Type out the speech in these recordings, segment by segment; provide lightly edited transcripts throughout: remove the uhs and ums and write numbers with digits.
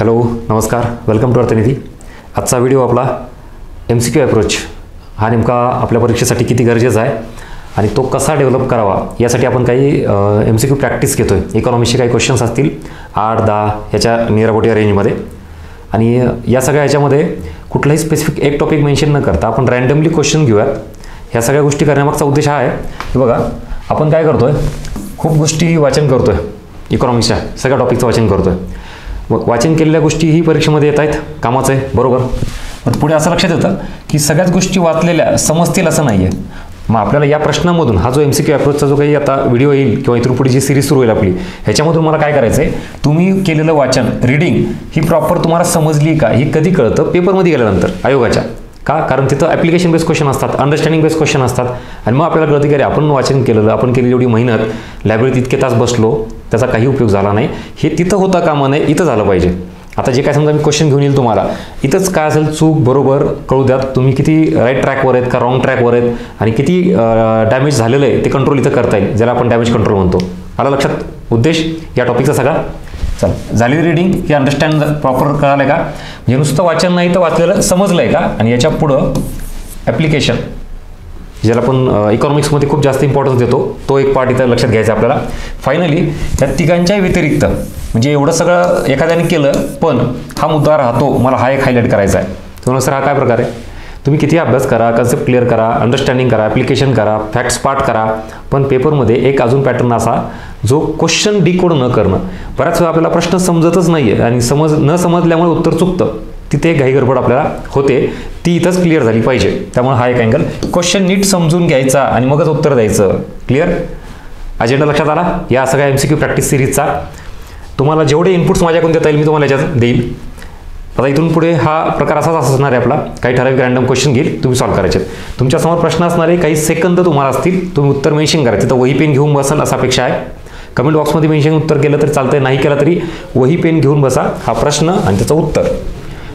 Hello नमस्कार, welcome to अर्थनिधी. आजचा video आपला MCQ अप्रोच हा नेमका आपल्या परीक्षेसाठी किती गरजेचा आहे आणि तो कसा डेव्हलप करावा यासाठी आपण काही MCQ प्रॅक्टिस घेतो आहे. इकॉनॉमिक्सचे काही क्वेश्चन्स असतील 8-10 याच्या नियर अबाउट या रेंजमध्ये, आणि या सगळ्या याच्यामध्ये कुठलाही स्पेसिफिक एक टॉपिक मेन्शन न करता आपण रँडमली क्वेश्चन घेऊयात. ह्या सगळ्या गोष्टी करण्यामागचा उद्देश हा आहे की बघा आपण काय करतो आहे, खूप गोष्टी वाचन करतो आहे, इकॉनॉमिक्सच्या सगळ्या टॉपिकचं वाचन करतो आहे. मग वाचन केलेल्या गोष्टी ही परीक्षेमध्ये येत आहेत, कामाचं आहे बरोबर. मग पुढे असं लक्षात येतं की सगळ्याच गोष्टी वाचलेल्या समजतील असं नाही आहे. मग आपल्याला या प्रश्नामधून हा जो MCQ अप्रोचचा जो काही आता व्हिडिओ येईल किंवा इथून पुढे जी सिरीज सुरू होईल आपली, ह्याच्यामधून मला काय करायचं आहे, तुम्ही केलेलं वाचन रीडिंग ही प्रॉपर तुम्हाला समजली का हे कधी कळतं, पेपरमध्ये गेल्यानंतर आयोगाच्या. का? कारण तिथं ॲप्लिकेशन बेस्ड क्वेश्चन असतात, अंडरस्टँडिंग बेस्ड क्वेश्चन असतात, आणि मग आपल्याला कळतं की अरे आपण वाचन केलेलं, आपण केलेली एवढी मेहनत, लायब्ररीत इतके तास बसलो, त्याचा काही उपयोग झाला नाही, हे तिथं होता कामा नये, इथं झालं पाहिजे. आता जे काय समजा मी क्वेश्चन घेऊन येईल तुम्हाला, इथंच काय असेल चूक बरोबर कळू द्यात, तुम्ही किती राईट ट्रॅकवर आहेत का रॉंग ट्रॅकवर आहेत, आणि किती डॅमेज झालेलं आहे ते कंट्रोल इथं करता येईल, ज्याला आपण डॅमेज कंट्रोल म्हणतो. आला लक्षात उद्देश या टॉपिकचा सगळा? चल, झालेली रीडिंग हे अंडरस्टँड प्रॉपर कळालं आहे का, म्हणजे नुसतं वाचन नाही तर वाचलेलं समजलं आहे का, आणि याच्या पुढं ॲप्लिकेशन ज्याला आपण इकॉनॉमिक्समध्ये खूप जास्त इम्पॉर्टन्स देतो, तो एक पार्ट इथं लक्षात घ्यायचा आपल्याला. फायनली या तिघांच्या व्यतिरिक्त म्हणजे एवढं सगळं एखाद्याने केलं पण हा मुद्दा राहतो, मला हा एक हायलाईट करायचा आहे. तुम्हाला सर हा काय प्रकार आहे, तुम्ही किती अभ्यास करा, कन्सेप्ट क्लिअर करा, अंडरस्टँडिंग करा, ॲप्लिकेशन करा, फॅक्ट्स पार्ट करा, पण पेपरमध्ये एक अजून पॅटर्न असा जो क्वेश्चन डिकोड न करणं. बऱ्याच वेळा आपल्याला प्रश्न समजतच नाही आहे आणि न समजल्यामुळे उत्तर चुकतं, तिथे एक घाईगडबड आपल्याला होते, ती इथंच क्लिअर झाली पाहिजे. त्यामुळे हा एक अँगल, क्वेश्चन नीट समजून घ्यायचा आणि मगच उत्तर द्यायचं. क्लिअर? अजेंडा लक्षात आला या सगळ्या MCQ प्रॅक्टिस सिरीजचा. तुम्हाला जेवढे इनपुट्स माझ्याकडून देता येईल मी तुम्हाला याच्यात देईल. आता इथून पुढे हा प्रकार असाच असणार आहे आपला, काही ठराविक रँडम क्वेश्चन घेईल, तुम्ही सॉल्व्ह करायचे. तुमच्यासमोर प्रश्न असणारे काही सेकंद तुम्हाला असतील, तुम्ही उत्तर मेन्शन करा, तिथं वही पेन घेऊन बसाल असा अपेक्षा आहे. कमेंट बॉक्समध्ये मेन्शन उत्तर केलं तरी चालतंय, नाही केलं तरी वही पेन घेऊन बसा, हा प्रश्न आणि त्याचं उत्तर.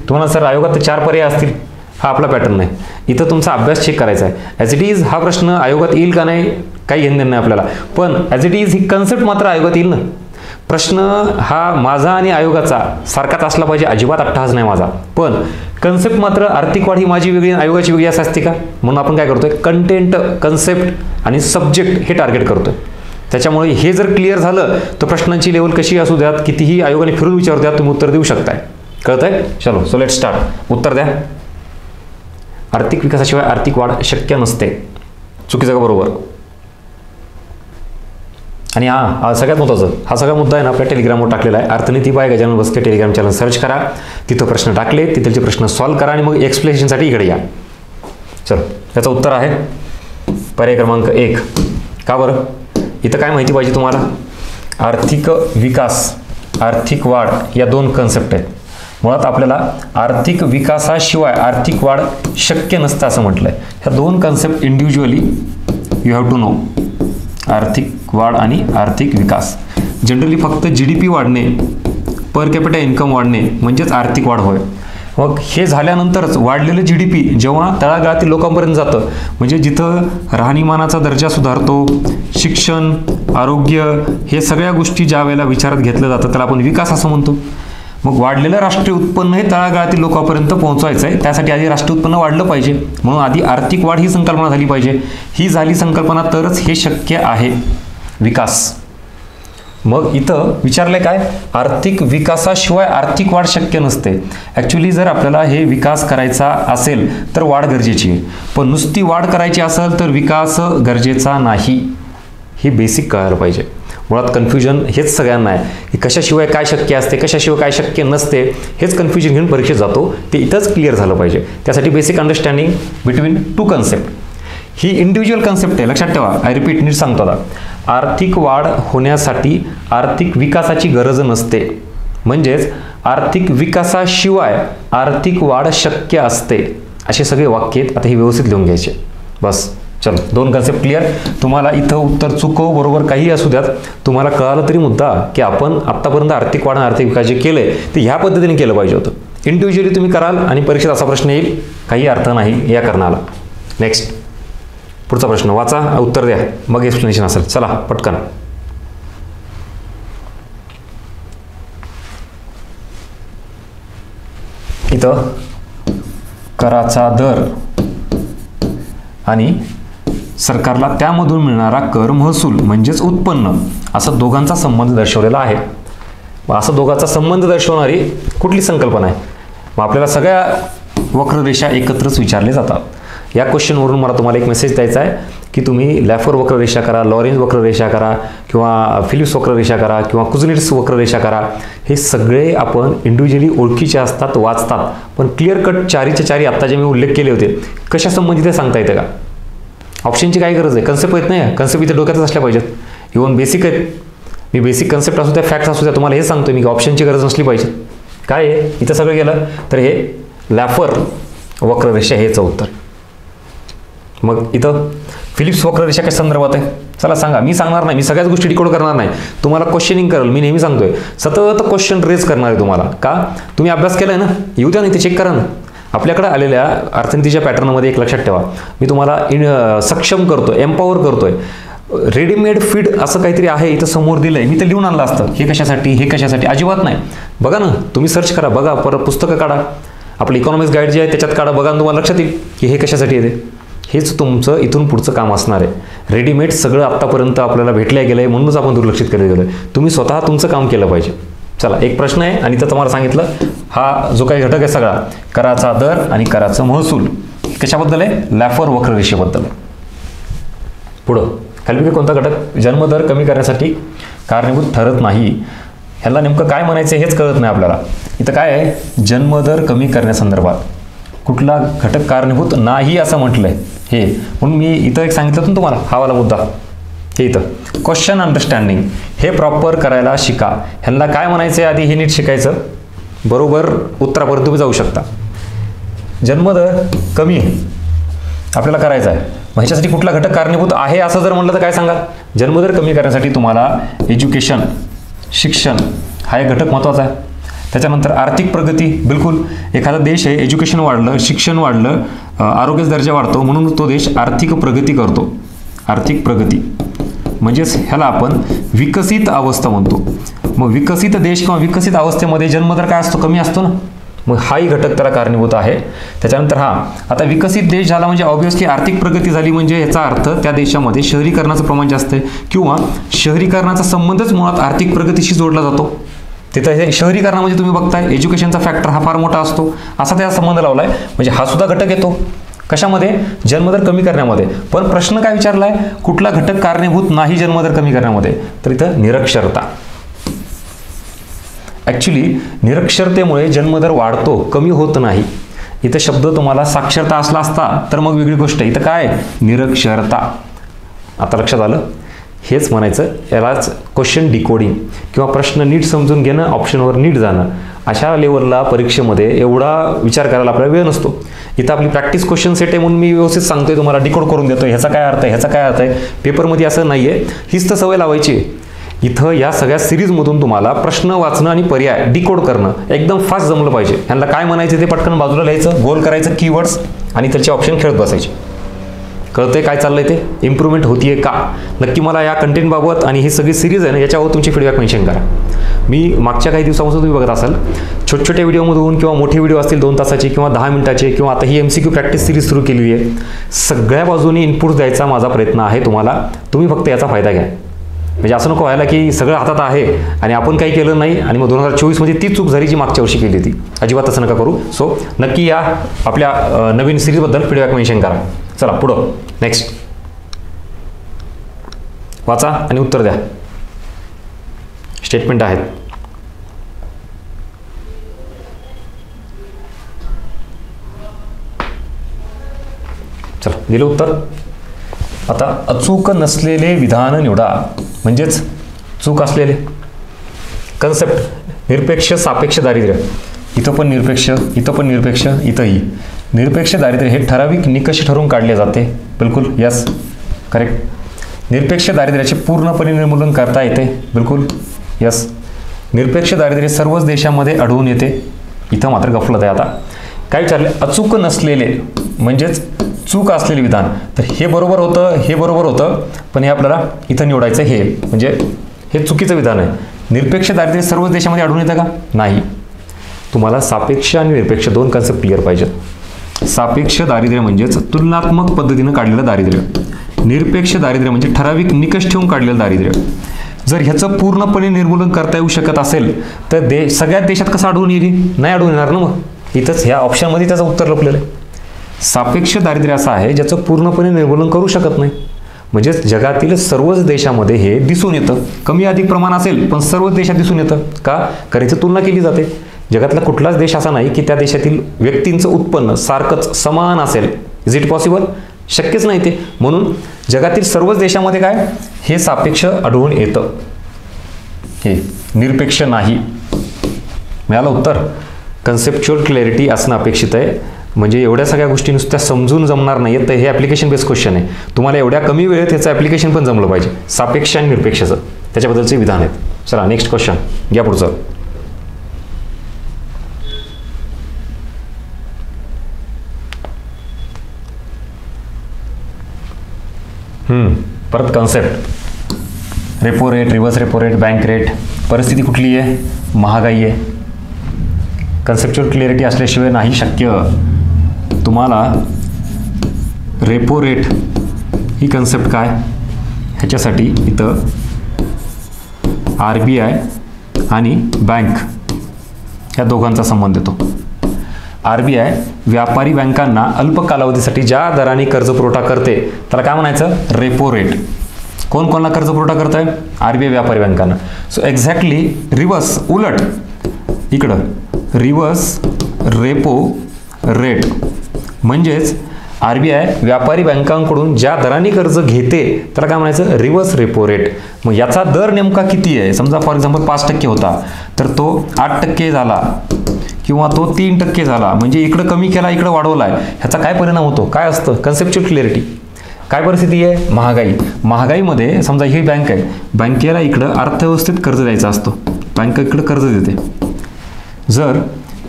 तुम्हाला सर आयोगात 4 पर्याय असतील, हा आपला पॅटर्न नाही. इथं तुमचा अभ्यास चेक करायचा आहे. ॲज इट इज हा प्रश्न आयोगात येईल का नाही काही घेणं नाही आपल्याला, पण as it is he concept मात्र आयोगात येईल ना. प्रश्न हा माझा आणि आयोगाचा सारखाच असला पाहिजे, अजिबात अट्टहास नाही माझा, पण कन्सेप्ट मात्र आर्थिक वाढ ही माझी वेगळी आयोगाची वेगळी असं असते का. म्हणून आपण काय करतोय, कंटेंट, कन्सेप्ट आणि सब्जेक्ट हे टार्गेट करतोय. त्याच्यामुळे हे जर क्लिअर झालं तर प्रश्नांची लेवल कशी असू द्यात, कितीही आयोगाने फिरून विचारू द्यात, तुम्ही उत्तर देऊ शकताय. कळतंय? चलो सो लेट स्टार्ट. उत्तर द्या. आर्थिक विकासाशिवाय आर्थिक वाढ शक्य नसते. चुकीचं का बरोबर? आणि हा सगळ्यात महत्त्वाचं, हा सगळा मुद्दा आहे ना आपल्या टेलिग्रामवर टाकलेला आहे. Arthaniti by Gajanan Baske Telegram channel search करा, तिथं प्रश्न टाकले, तिथलचे प्रश्न सॉल्व्ह करा आणि मग एक्सप्लेनेशनसाठी इकडे या. चल, याचं उत्तर आहे पर्याय क्रमांक 1. का बरं? इथं काय माहिती पाहिजे तुम्हाला, आर्थिक विकास, आर्थिक वाढ या 2 कन्सेप्ट आहेत. मुळात आपल्याला आर्थिक विकासाशिवाय आर्थिक वाढ शक्य नसतं असं म्हटलंय. ह्या 2 concept individually you have to know. आर्थिक वाढ आणि आर्थिक विकास. जनरली फक्त GDP वाढणे, पर कॅपिटा इन्कम वाढणे म्हणजेच आर्थिक वाढ होय. मग हे झाल्यानंतरच वाढलेलं GDP जेव्हा तळागाळातील लोकांपर्यंत जातं, म्हणजे जिथं राहणीमानाचा दर्जा सुधारतो, शिक्षण, आरोग्य हे सगळ्या गोष्टी ज्या वेळेला विचारात घेतलं जातं त्याला आपण विकास असं म्हणतो. मग वाढलेलं राष्ट्रीय उत्पन्न हे तळागाळातील लोकांपर्यंत पोहोचवायचं आहे, त्यासाठी आधी राष्ट्रीय उत्पन्न वाढलं पाहिजे, म्हणून आधी आर्थिक वाढ ही संकल्पना झाली पाहिजे. ही झाली संकल्पना तरच हे शक्य आहे विकास. मग इथं विचारलंय काय, आर्थिक विकासाशिवाय आर्थिक वाढ शक्य नसते. ॲक्च्युली जर आपल्याला हे विकास करायचा असेल तर वाढ गरजेची आहे, पण नुसती वाढ करायची असेल तर विकास गरजेचा नाही, हे बेसिक कळायला पाहिजे. मुळात कन्फ्युजन हेच सगळ्यांना आहे की कशाशिवाय काय शक्य असते, कशाशिवाय काय शक्य नसते, हेच कन्फ्युजन घेऊन परीक्षेत जातो. ते इथंच क्लिअर झालं पाहिजे. त्यासाठी बेसिक अंडरस्टँडिंग बिटवीन 2 कन्सेप्ट. ही इंडिव्हिज्युअल कन्सेप्ट आहे, लक्षात ठेवा. आय रिपीट, नीट सांगतो आता. आर्थिक वाढ होण्यासाठी आर्थिक विकासाची गरज नसते, म्हणजेच आर्थिक विकासाशिवाय आर्थिक वाढ शक्य असते. असे सगळे वाक्य आहेत. आता हे व्यवस्थित लिहून घ्यायचे. बस चलो, 2 कन्सेप्ट क्लिअर. तुम्हाला इथं उत्तर चुकव बरोबर काही असू द्यात, तुम्हाला कळालं तरी मुद्दा की आपण आत्तापर्यंत आर्थिक वाढ आणि आर्थिक विकास जे केलंय ते ह्या पद्धतीने केलं पाहिजे होतं. इंडिव्हिज्युअली तुम्ही कराल आणि परीक्षेत असा प्रश्न येईल, काही अर्थ नाही या कारणाला. नेक्स्ट, पुढचा प्रश्न वाचा, उत्तर द्या, मग एक्सप्लेनेशन असेल. चला पटकन. इथं कराचा दर आणि सरकारला त्यामधून मिळणारा कर महसूल म्हणजेच उत्पन्न, असा दोघांचा संबंध दर्शवलेला आहे. असं दोघांचा संबंध दर्शवणारी कुठली संकल्पना आहे? मग आपल्याला सगळ्या वक्ररेषा एकत्रच विचारले जातात. या क्वेश्चनवरून मला तुम्हाला एक मेसेज द्यायचा आहे की तुम्ही लॅफोर वक्ररेषा करा, लॉरेंज वक्ररेषा करा, किंवा फिलिप्स वक्ररेषा करा, किंवा कुझनिट्स वक्ररेषा करा. हे सगळे आपण इंडिव्हिज्युअली ओळखीचे असतात, वाचतात, पण क्लिअर कट चारीच्या चारी आत्ता जे मी उल्लेख केले होते कशा संबंधित आहे सांगता येतं का? ऑप्शनची काय गरज आहे? कन्सेप्ट येत नाही, कन्सेप्ट इथे डोक्यातच असल्या पाहिजेत. इव्हन बेसिक आहेत, मी बेसिक कन्सेप्ट असू द्या, फॅक्ट्स असू द्या, तुम्हाला हे सांगतो मी की ऑप्शनची गरज नसली पाहिजे. काय आहे इथं सगळं गेलं तर हे लॅफर वक्ररेषा हेच उत्तर. मग इथं फिलिप्स वक्ररेषा कशा संदर्भात आहे? चला सांगा. मी सांगणार नाही, मी सगळ्याच गोष्टी डिकोड करणार नाही, तुम्हाला क्वेश्चनिंग करेल. मी नेहमी सांगतोय सतत क्वेश्चन रेज करणार आहे तुम्हाला. का? तुम्ही अभ्यास केलाय ना, येऊ द्या नाही ते चेक करा ना. आपल्याकडे आलेल्या अर्थनीतीच्या पॅटर्नमध्ये एक लक्षात ठेवा, मी तुम्हाला सक्षम करतोय, एम्पॉवर करतोय. रेडीमेड फीड असं काहीतरी आहे इथं समोर दिलंय, मी तर लिहून आणलं असतं. हे कशासाठी, हे कशासाठी? अजिबात नाही. बघा ना, तुम्ही सर्च करा, बघा, परत पुस्तकं काढा, आपलं इकॉनॉमिक्स गाईड जे आहे त्याच्यात काढा, बघा, तुम्हाला लक्षात येईल की हे कशासाठी येते. हेच तुमचं इथून पुढचं काम असणार आहे. रेडीमेड सगळं आत्तापर्यंत आपल्याला भेटल्या गेलं आहे, म्हणूनच आपण दुर्लक्षित केलं गेलं. तुम्ही स्वतः तुमचं काम केलं पाहिजे. चला, एक प्रश्न आहे आणि तर तुम्हाला सांगितलं हा जो काही घटक आहे सगळा, कराचा दर आणि कराचं महसूल कशाबद्दल आहे? लॅफर वक्ररेषेबद्दल आहे. पुढं खाली कोणता घटक जन्मदर कमी करण्यासाठी कारणीभूत ठरत नाही? ह्याला नेमकं काय म्हणायचं हेच कळत नाही आपल्याला. इथं काय आहे? जन्मदर कमी करण्यासंदर्भात कुठला घटक कारणीभूत नाही असं म्हटलंय हे. म्हणून मी इथं एक सांगितलं होतं तुम्हाला, हा वाला मुद्दा हे इथं क्वेश्चन अंडरस्टँडिंग हे प्रॉपर करायला शिका. ह्यांना काय म्हणायचं आहे आधी हे नीट शिकायचं, बरोबर उत्तरापर्यंत तुम्ही जाऊ शकता. जन्मदर कमी आपल्याला करायचा आहे, मग ह्याच्यासाठी कुठला घटक कारणीभूत आहे असं जर म्हटलं तर काय सांगाल? जन्मदर कमी करण्यासाठी तुम्हाला एज्युकेशन, शिक्षण हा एक घटक महत्त्वाचा आहे. त्याच्यानंतर आर्थिक प्रगती, बिलकुल. एखादा देश आहे, एज्युकेशन वाढलं, शिक्षण वाढलं, आरोग्याचा दर्जा वाढतो, म्हणून तो देश आर्थिक प्रगती करतो. आर्थिक प्रगती म्हणजेच ह्याला आपण विकसित अवस्था म्हणतो. मग विकसित देश किंवा विकसित अवस्थेमध्ये जन्मदर काय असतो? कमी असतो ना. मग हाही घटक त्याला कारणीभूत आहे. त्याच्यानंतर आता विकसित देश झाला म्हणजे ऑब्व्हियसली आर्थिक प्रगती झाली म्हणजे याचा अर्थ त्या देशामध्ये शहरीकरणाचं प्रमाण जास्त आहे, किंवा शहरीकरणाचा संबंधच मुळात आर्थिक प्रगतीशी जोडला जातो. तिथं हे शहरीकरणामध्ये तुम्ही बघताय एज्युकेशनचा फॅक्टर हा फार मोठा असतो, असा त्याचा संबंध लावलाय. म्हणजे हा सुद्धा घटक येतो कशामध्ये? जन्मदर कमी करण्यामध्ये. पण प्रश्न काय विचारलाय? कुठला घटक कारणीभूत नाही जन्मदर कमी करण्यामध्ये? तर इथं निरक्षरता. ॲक्च्युली निरक्षरतेमुळे जन्मदर वाढतो, कमी होत नाही. इथं शब्द तुम्हाला साक्षरता असला असता तर मग वेगळी गोष्ट. इथं काय? निरक्षरता. आता लक्षात आलं? हेच म्हणायचं, यालाच क्वेश्चन डिकोडिंग किंवा प्रश्न नीट समजून घेणं, ऑप्शनवर नीट जाणं. अशा लेवलला परीक्षेमध्ये एवढा विचार करायला आपल्याला वेळ नसतो. इथं आपली प्रॅक्टिस क्वेश्चन सेट आहे म्हणून मी व्यवस्थित सांगतोय, तुम्हाला डिकोड करून देतोय, ह्याचा काय अर्थ आहे, ह्याचा काय अर्थ आहे. पेपरमध्ये असं नाही आहे, हीच तर सवय लावायची. इथं या सगळ्या सिरीजमधून तुम्हाला प्रश्न वाचणं आणि पर्याय डिकोड करणं एकदम फास्ट जमलं पाहिजे. ह्यांना काय म्हणायचं ते पटकन बाजूला लिहायचं, गोल करायचं कीवर्ड्स आणि त्याचे ऑप्शन खेळत बसायचे. कळतंय काय चाललंय ते? इम्प्रूव्हमेंट होतीये का? नक्की मला या कंटेंटबाबत आणि ही सगळी सिरीज आहे ना याच्यावर तुमची फीडबॅक मेन्शन करा. मी मागच्या काही दिवसापासून तुम्ही बघत असाल छोटे छोटे व्हिडिओमधून किंवा मोठे व्हिडिओ असतील 2 तासाचे किंवा 10 मिनिटाचे, किंवा आता ही MCQ प्रॅक्टिस सिरीज सुरू केलेली आहे. सगळ्या बाजूनी इनपुट द्यायचा माझा प्रयत्न आहे तुम्हाला. तुम्ही फक्त याचा फायदा घ्या. म्हणजे असं नको व्हायला की सगळं हातात आहे आणि आपण काही केलं नाही आणि मग 2024 मध्ये ती चूक झाली जी मागच्या वर्षी केली होती. अजिबात असं नका करू. सो नक्की या आपल्या नवीन सिरीजबद्दल फीडबॅक मेन्शन करा. चला पुढं नेक्स्ट वाचा आणि उत्तर द्या. स्टेटमेंट आहेत. चला दिलं उत्तर. आता अचूक नसलेले विधान निवडा, म्हणजेच चूक असलेले. कन्सेप्ट निरपेक्ष सापेक्ष दारिद्र्य. इथं पण निरपेक्ष, इथं पण निरपेक्ष, इथंही निरपेक्ष दारिद्र्य हे ठराविक निकष ठरवून काढले जाते. बिलकुल यस करेक्ट. निरपेक्ष दारिद्र्याचे पूर्णपणे निर्मूलन करता येते. बिलकुल यस. निरपेक्ष दारिद्र्य सर्वच देशांमध्ये आढळून येते. इथं मात्र गफलत आहे. आता काय विचारले? अचूक नसलेले म्हणजेच चूक असलेले विधान. तर हे बरोबर होतं, हे बरोबर होतं, पण हे आपल्याला इथं निवडायचं. हे म्हणजे हे चुकीचं विधान आहे. निरपेक्ष दारिद्र्य सर्वच देशामध्ये आढळून येतं का? नाही. तुम्हाला सापेक्ष आणि निरपेक्ष दोन कन्सेप्ट क्लिअर पाहिजेत. सापेक्ष दारिद्र्य म्हणजेच तुलनात्मक पद्धतीनं काढलेलं दारिद्र्य. निरपेक्ष दारिद्र्य म्हणजे ठराविक निकष ठेवून काढलेलं दारिद्र्य. जर ह्याचं पूर्णपणे निर्मूलन करता येऊ शकत असेल तर सगळ्यात देशात कसं आढळून येईल? नाही आढळून येणार ना. मग इथंच ह्या ऑप्शनमध्ये त्याचं उत्तर लपलेलं आहे. सापेक्ष दारिद्र्य असं आहे ज्याचं पूर्णपणे निर्मूलन करू शकत नाही. म्हणजेच जगातील सर्वच देशामध्ये हे दिसून येतं. कमी अधिक प्रमाण असेल पण सर्वच देशात दिसून येतं. का? कारण इथं तुलना केली जाते. जगातला कुठलाच देश असा नाही की त्या देशातील व्यक्तींचं उत्पन्न सारखंच समान असेल. Is it possible? शक्यच नाही ते. म्हणून जगातील सर्वच देशामध्ये काय हे सापेक्ष आढळून येतं, हे निरपेक्ष नाही. मिळालं उत्तर. कन्सेप्च्युअल क्लॅरिटी असणं अपेक्षित आहे. म्हणजे एवढ्या सगळ्या गोष्टी नुसत्या समजून जमणार नाही तर हे ॲप्लिकेशन बेस्ड क्वेश्चन आहे. तुम्हाला एवढ्या कमी वेळेत ह्याचं ॲप्लिकेशन पण जमलं पाहिजे. सापेक्ष आणि निरपेक्षचं त्याच्याबद्दलचे विधान आहेत. चला नेक्स्ट क्वेश्चन घ्या पुढचं. परत concept. Repo rate, reverse repo rate, bank rate. परिस्थिती कुठली आहे? महागाई आहे. कन्सेप्च्युअल क्लिअरिटी असल्याशिवाय नाही शक्य. तुम्हाला रेपो रेट ही कन्सेप्ट काय ह्याच्यासाठी इथं RBI आणि बँक ह्या दोघांचा संबंध येतो. RBI व्यापारी बँकांना अल्प कालावधीसाठी ज्या दराने कर्ज पुरवठा करते त्याला काय म्हणायचं? Repo rate. कोण कोणाला कर्ज पुरवठा करत आहे? RBI व्यापारी बँकांना. सो एक्झॅक्टली रिव्हर्स, उलट इकडं रिव्हर्स रेपो रेट म्हणजेच RBI व्यापारी बँकांकडून ज्या दराने कर्ज घेते त्याला काय म्हणायचं? Reverse repo rate. मग याचा दर नेमका किती आहे? समजा फॉर एक्झाम्पल 5% होता तर तो 8% झाला किंवा तो 3% झाला. म्हणजे इकडं कमी केला, इकडं वाढवला आहे. ह्याचा काय परिणाम होतो? काय असतं? Conceptual clarity. काय परिस्थिती आहे? महागाई. महागाईमध्ये समजा ही बँक आहे, बँकेला इकडं अर्थव्यवस्थेत कर्ज द्यायचा असतो. बँक इकडं कर्ज देते. जर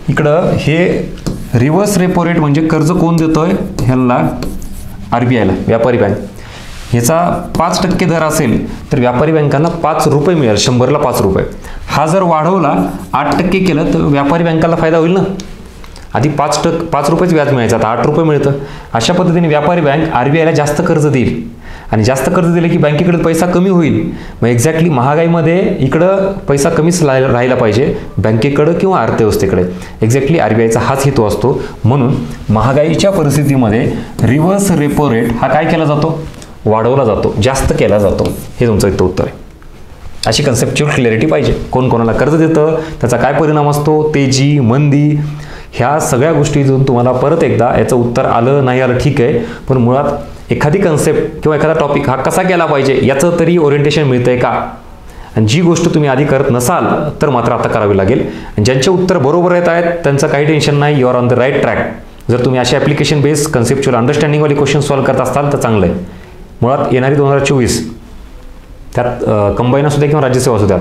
इकडं हे रिव्हर्स रेपो रेट म्हणजे कर्ज कोण देतोय? ह्याला RBIला, व्यापारी बँक. ह्याचा 5% दर असेल तर व्यापारी बँकांना 5 रुपये मिळेल. 100ला 5 रुपये. हा जर वाढवला 8% केलं तर व्यापारी बँकाला फायदा होईल ना. आधी 5 रुपयेच व्याज मिळायचं, आता 8 रुपये मिळतं. अशा पद्धतीने व्यापारी बँक RBIला जास्त कर्ज देईल आणि जास्त कर्ज दिले की बँकेकडे पैसा कमी होईल. मग एक्झॅक्टली महागाईमध्ये इकडं पैसा कमीच राहिला पाहिजे बँकेकडं किंवा अर्थव्यवस्थेकडे. एक्झॅक्टली RBIचा हाच हेतू असतो. म्हणून महागाईच्या परिस्थितीमध्ये रिव्हर्स रेपो रेट हा काय केला जातो? वाढवला जातो, जास्त केला जातो. हे तुमचं इथं उत्तर आहे. अशी कन्सेप्च्युअल क्लॅरिटी पाहिजे. कोण कोणाला कर्ज देतं, त्याचा काय परिणाम असतो, तेजी, मंदी, ह्या सगळ्या गोष्टीतून तुम्हाला परत एकदा याचं उत्तर आलं नाही आलं ठीक आहे, पण मुळात एखादी कन्सेप्ट किंवा एखादा टॉपिक हा कसा केला पाहिजे याचं तरी ओरिएंटेशन मिळतंय का. आणि जी गोष्ट तुम्ही आधी करत नसाल तर मात्र आता करावी लागेल. आणि ज्यांचे उत्तर बरोबर येत आहेत त्यांचं काही टेन्शन नाही, you are on the right track. जर तुम्ही अशा ॲप्लिकेशन बेस्ड कन्सेप्च्युअल अंडरस्टँडिंगवाले क्वेश्चन सॉल्व्ह करत असाल तर चांगलं आहे. मुळात येणारी 2024 त्यात कंबाईन असू द्या किंवा राज्यसेवा असू द्या,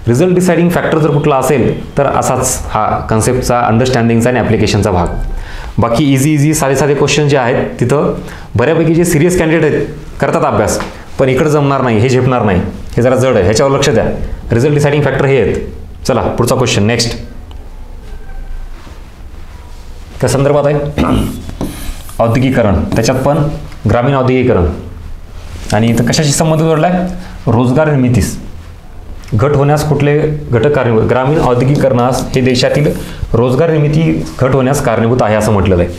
रिझल्ट डिसाइडिंग फॅक्टर जर कुठला असेल तर असाच हा कन्सेप्टचा अंडरस्टँडिंगचा आणि ॲप्लिकेशनचा भाग. बाकी इझी साधे क्वेश्चन जे आहेत तिथं बऱ्यापैकी जे सिरियस कॅन्डिडेट आहेत करतात अभ्यास, पण इकडं जमणार नाही, हे झेपणार नाही, हे जरा जड आहे, ह्याच्यावर लक्ष द्या. रिझल्ट डिसाइडिंग फॅक्टर हे आहेत. चला पुढचा क्वेश्चन नेक्स्ट. त्या संदर्भात आहे औद्योगिकरण, त्याच्यात पण ग्रामीण औद्योगिकरण. आणि इथं कशाशी संबंध जोडला आहे? रोजगार निर्मितीस घट होण्यास कुठले घटक कारणीभूत? ग्रामीण औद्योगिकरणास हे देशातील रोजगार निर्मिती घट होण्यास कारणीभूत आहे असं म्हटलेलं आहे.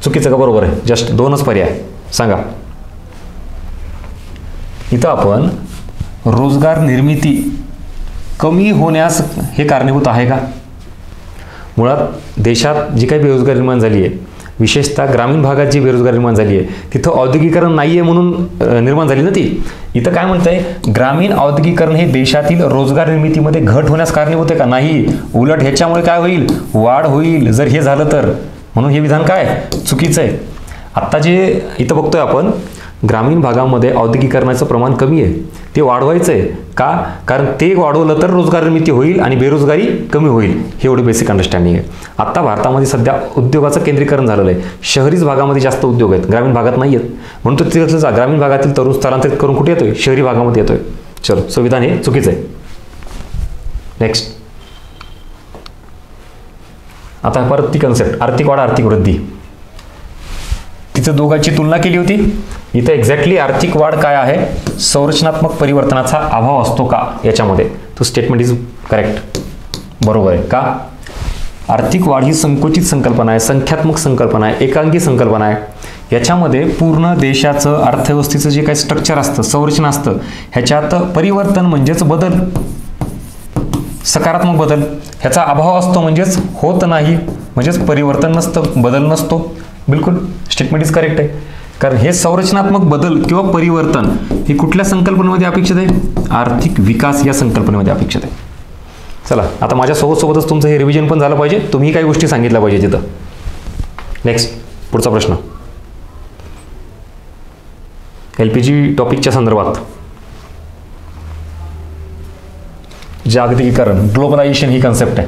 चुकीचं का बरोबर आहे? जस्ट 2च पर्याय सांगा. इथं आपण रोजगार निर्मिती कमी होण्यास हे कारणीभूत आहे का? मुळात देशात जी काही बेरोजगारी निर्माण झाली आहे, विशेषतः ग्रामीण भागात जी बेरोजगारी निर्माण झाली आहे तिथं औद्योगिकरण नाही आहे म्हणून निर्माण झाली ना ती. इथं काय म्हणतंय? ग्रामीण औद्योगिकरण हे देशातील रोजगार निर्मितीमध्ये घट होण्यास कारणीभूत आहे का? नाही, उलट ह्याच्यामुळे काय होईल? वाढ होईल जर हे झालं तर. म्हणून हे विधान काय चुकीचं आहे. आत्ता जे इथं बघतोय आपण ग्रामीण भागामध्ये औद्योगिकरणाचं प्रमाण कमी आहे, ते वाढवायचं आहे का? कारण ते वाढवलं तर रोजगार निर्मिती होईल आणि बेरोजगारी कमी होईल. हे एवढे बेसिक अंडरस्टँडिंग आहे. आत्ता भारतामध्ये सध्या उद्योगाचं केंद्रीकरण झालेलं आहे. शहरीच भागामध्ये जास्त उद्योग आहेत, ग्रामीण भागात नाही आहेत. म्हणून तो तिथला ग्रामीण भागातील तरुण स्थलांतरित करून कुठे येतोय? शहरी भागामध्ये येतोय. चलो, संविधान हे चुकीचं आहे. नेक्स्ट आता परत ती कन्सेप्ट आर्थिक वाढ आर्थिक वृद्धी, तिथं दोघांची तुलना केली होती. इथं एक्झॅक्टली आर्थिक वाढ काय आहे, संरचनात्मक परिवर्तनाचा अभाव असतो का याच्यामध्ये, तो स्टेटमेंट इज करेक्ट, बरोबर आहे. का आर्थिक वाढ ही संकुचित संकल्पना आहे, संख्यात्मक संकल्पना आहे, एकांकी संकल्पना आहे. याच्यामध्ये पूर्ण देशाचं अर्थव्यवस्थेचं जे काही स्ट्रक्चर असतं, संरचना असतं, ह्याच्यात परिवर्तन म्हणजेच बदल, सकारात्मक बदल, ह्याचा अभाव असतो म्हणजेच होत नाही, म्हणजेच परिवर्तन नसतं, बदल नसतो. बिलकुल स्टेटमेंट इज करेक्ट आहे. कारण हे संरचनात्मक बदल किंवा परिवर्तन हे कुठल्या संकल्पनेमध्ये अपेक्षित आहे, आर्थिक विकास या संकल्पनेमध्ये अपेक्षित आहे. चला आता माझ्या सोबतच तुमचं हे रिव्हिजन पण झालं पाहिजे, तुम्ही काही गोष्टी सांगितल्या पाहिजे तिथं. नेक्स्ट पुढचा प्रश्न, LPG टॉपिकच्या संदर्भात जागतिकीकरण, ग्लोबलायझेशन ही कन्सेप्ट आहे.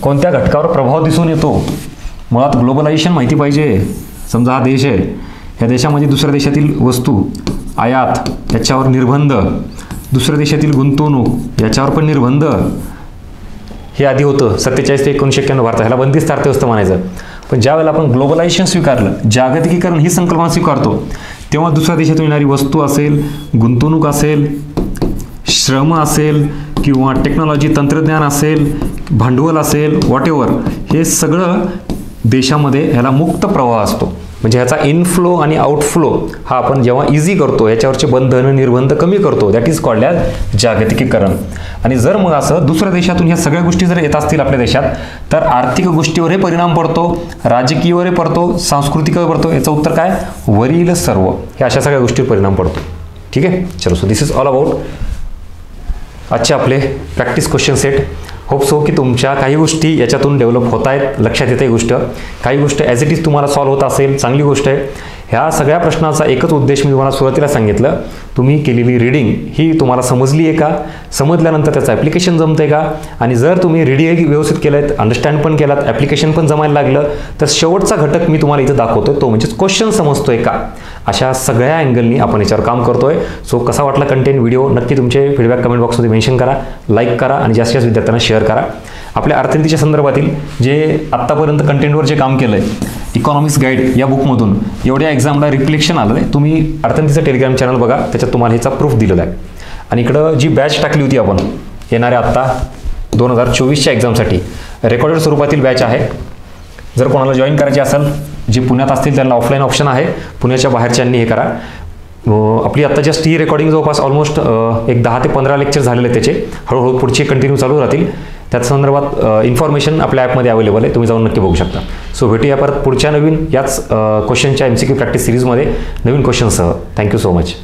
कोणत्या घटकावर प्रभाव दिसून येतो, मुळात ग्लोबलायझेशन माहिती पाहिजे. समजा हा देश आहे, या देशामध्ये दुसऱ्या देशातील वस्तू आयात याच्यावर निर्बंध, दुसऱ्या देशातील गुंतवणूक याच्यावर पण निर्बंध, हे आधी होतं 47 ते 1991 भारतात, ह्याला बंदिस्त अर्थव्यवस्था म्हणायचं. पण ज्या वेळेला आपण ग्लोबलायझेशन स्वीकारलं, जागतिकीकरण ही संकल्पना स्वीकारतो, तेव्हा दुसऱ्या देशातून येणारी वस्तू असेल, गुंतवणूक असेल, श्रम असेल किंवा टेक्नॉलॉजी तंत्रज्ञान असेल, भांडवल असेल, व्हॉटेवर, हे सगळं देशामध्ये ह्याला मुक्त प्रवाह असतो. म्हणजे ह्याचा इनफ्लो आणि आउटफ्लो हा आपण जेव्हा इझी करतो, ह्याच्यावरचे बंधन निर्बंध कमी करतो, दॅट इज कॉल्ड ॲज जागतिकीकरण. आणि जर मग असं दुसऱ्या देशातून ह्या सगळ्या गोष्टी जर येत असतील आपल्या देशात, तर आर्थिक गोष्टीवरही परिणाम पडतो, राजकीयवरही पडतो, सांस्कृतिकवर पडतो. याचं उत्तर काय, वरील सर्व, हे अशा सगळ्या गोष्टीवर परिणाम पडतो. ठीक आहे, चलो so this is all about आजचे आपले practice question set. Hope so की तुमच्या काही गोष्टी याच्यातून डेव्हलप होत आहेत, लक्षात येते गोष्ट, काही गोष्ट ॲज इट इज तुम्हाला सॉल्व्ह होत असेल, चांगली गोष्ट आहे. ह्या सगळ्या प्रश्नाचा एकच उद्देश मी तुम्हाला सुरुवातीला सांगितलं, तुम्ही केलेली रीडिंग ही तुम्हाला समजली आहे का, समजल्यानंतर त्याचं ॲप्लिकेशन जमतं आहे का, आणि जर तुम्ही रीडिंग व्यवस्थित केलं आहे, अंडरस्टँड पण केलात, ॲप्लिकेशन पण जमायला लागलं, तर शेवटचा घटक मी तुम्हाला इथं दाखवतो, तो म्हणजेच क्वेश्चन समजतोय का. अशा सगळ्या अँगलनी आपण याच्यावर काम करतोय. सो कसा वाटला कंटेंट व्हिडिओ, नक्की तुमचे फीडबॅक कमेंट बॉक्समध्ये मेन्शन करा, लाईक करा आणि जास्तीत जास्त विद्यार्थ्यांना शेअर करा. आपल्या अर्थनीतीच्या संदर्भातील जे आत्तापर्यंत कंटेंटवर जे काम केलं आहे, इकॉनॉमिक्स गाईड या बुकमधून एवढ्या एक्झामला रिफ्लेक्शन आलं आहे. तुम्ही अर्थनीतीचं टेलिग्राम चॅनल बघा, त्याच्यात तुम्हाला ह्याचा प्रूफ दिलेला आहे. आणि इकडं जी बॅच टाकली होती आपण येणाऱ्या आत्ता 2024च्या एक्झामसाठी, रेकॉर्डेड स्वरूपातील बॅच आहे. जर कोणाला जॉईन करायची असेल, जे पुण्यात असतील त्यांना ऑफलाईन ऑप्शन आहे, पुण्याच्या बाहेरच्यांनी हे करा. आपली आत्ता जस्ट ही रेकॉर्डिंग जवळपास ऑलमोस्ट एक 10 ते 15 लेक्चर झालेले आहेत, त्याचे हळूहळू पुढचे कंटिन्यू चालू राहतील. त्या संदर्भात इन्फॉर्मेशन आपल्या ॲपमध्ये अवेलेबल आहे, तुम्ही जाऊन नक्की बघू शकता. सो भेटूया परत पुढच्या नवीन याच क्वेश्चनच्या MCQ प्रॅक्टिस सिरीजमध्ये नवीन क्वेश्चनसह. Thank you so much.